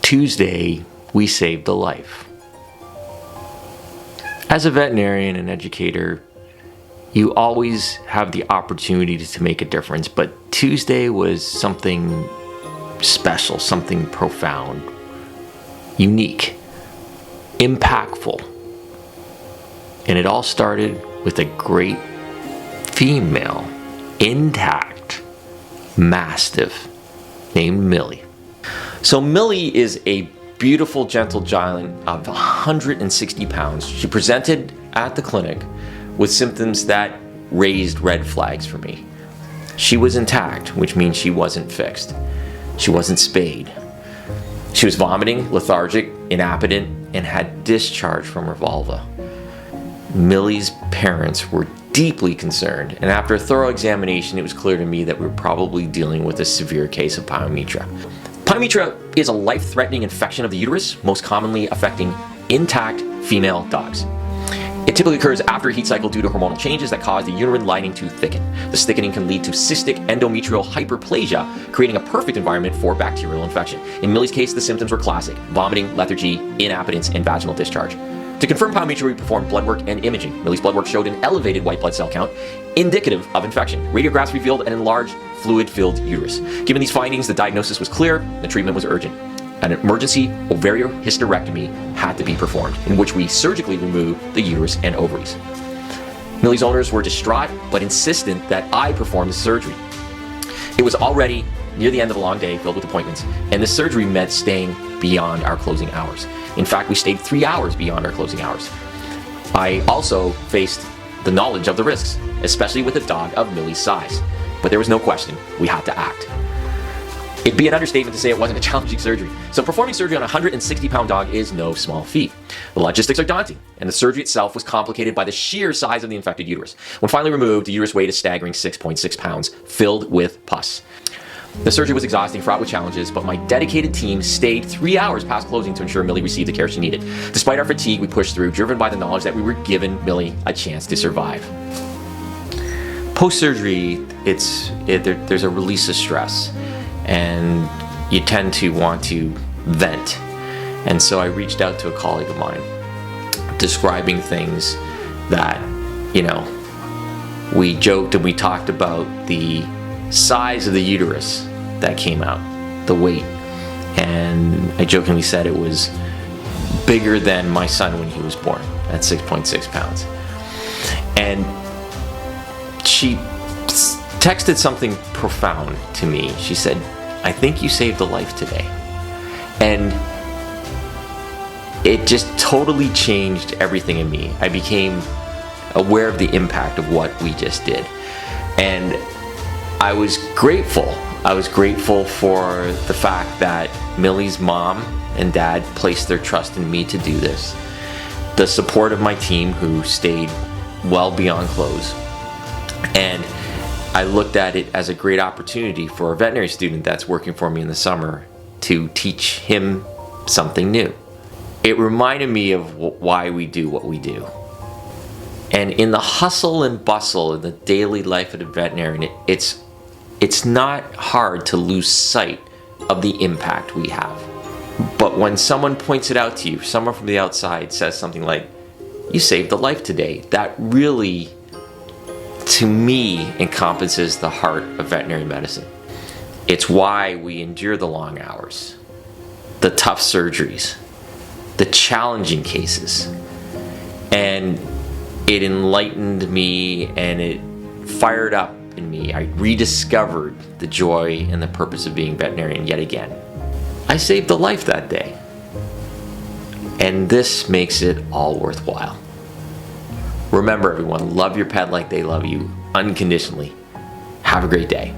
Tuesday, we saved a life. As a veterinarian and educator, you always have the opportunity to make a difference, but Tuesday was something special, something profound, unique, impactful. And it all started with a great female, intact mastiff named Millie. So Millie is a beautiful, gentle giant of 160 pounds. She presented at the clinic with symptoms that raised red flags for me. She was intact, which means she wasn't fixed. She wasn't spayed. She was vomiting, lethargic, inappetent, and had discharge from her vulva. Millie's parents were deeply concerned, and after a thorough examination, it was clear to me that we were probably dealing with a severe case of pyometra. Pyometra is a life-threatening infection of the uterus, most commonly affecting intact female dogs. It typically occurs after a heat cycle due to hormonal changes that cause the uterine lining to thicken. This thickening can lead to cystic endometrial hyperplasia, creating a perfect environment for bacterial infection. In Millie's case, the symptoms were classic: vomiting, lethargy, inappetence, and vaginal discharge. To confirm pyometra, we performed blood work and imaging. Millie's blood work showed an elevated white blood cell count, indicative of infection. Radiographs revealed an enlarged, fluid-filled uterus. Given these findings, the diagnosis was clear, the treatment was urgent. An emergency ovariohysterectomy had to be performed, in which we surgically removed the uterus and ovaries. Millie's owners were distraught, but insistent that I perform the surgery. It was already near the end of a long day filled with appointments, and the surgery meant staying beyond our closing hours. In fact, we stayed 3 hours beyond our closing hours. I also faced the knowledge of the risks, especially with a dog of Millie's size. But there was no question, we had to act. It'd be an understatement to say it wasn't a challenging surgery. So performing surgery on a 160-pound dog is no small feat. The logistics are daunting, and the surgery itself was complicated by the sheer size of the infected uterus. When finally removed, the uterus weighed a staggering 6.6 pounds, filled with pus. The surgery was exhausting, fraught with challenges, but my dedicated team stayed 3 hours past closing to ensure Millie received the care she needed. Despite our fatigue, we pushed through, driven by the knowledge that we were giving Millie a chance to survive. Post-surgery, there's a release of stress, and you tend to want to vent. And so I reached out to a colleague of mine, describing things that, we joked and we talked about the size of the uterus that came out, the weight. And I jokingly said it was bigger than my son when he was born, at 6.6 pounds. And she texted something profound to me. She said, "I think you saved a life today." And it just totally changed everything in me. I became aware of the impact of what we just did. And I was grateful. I was grateful for the fact that Millie's mom and dad placed their trust in me to do this. The support of my team, who stayed well beyond close. And I looked at it as a great opportunity for a veterinary student that's working for me in the summer to teach him something new. It reminded me of why we do what we do. And in the hustle and bustle of the daily life of the veterinarian, it's not hard to lose sight of the impact we have. But when someone points it out to you, someone from the outside says something like, "You saved a life today," that really, to me, encompasses the heart of veterinary medicine. It's why we endure the long hours, the tough surgeries, the challenging cases. And it enlightened me, and it fired up in me. I rediscovered the joy and the purpose of being veterinarian yet again. I saved a life that day, and this makes it all worthwhile. Remember, everyone, love your pet like they love you unconditionally. Have a great day.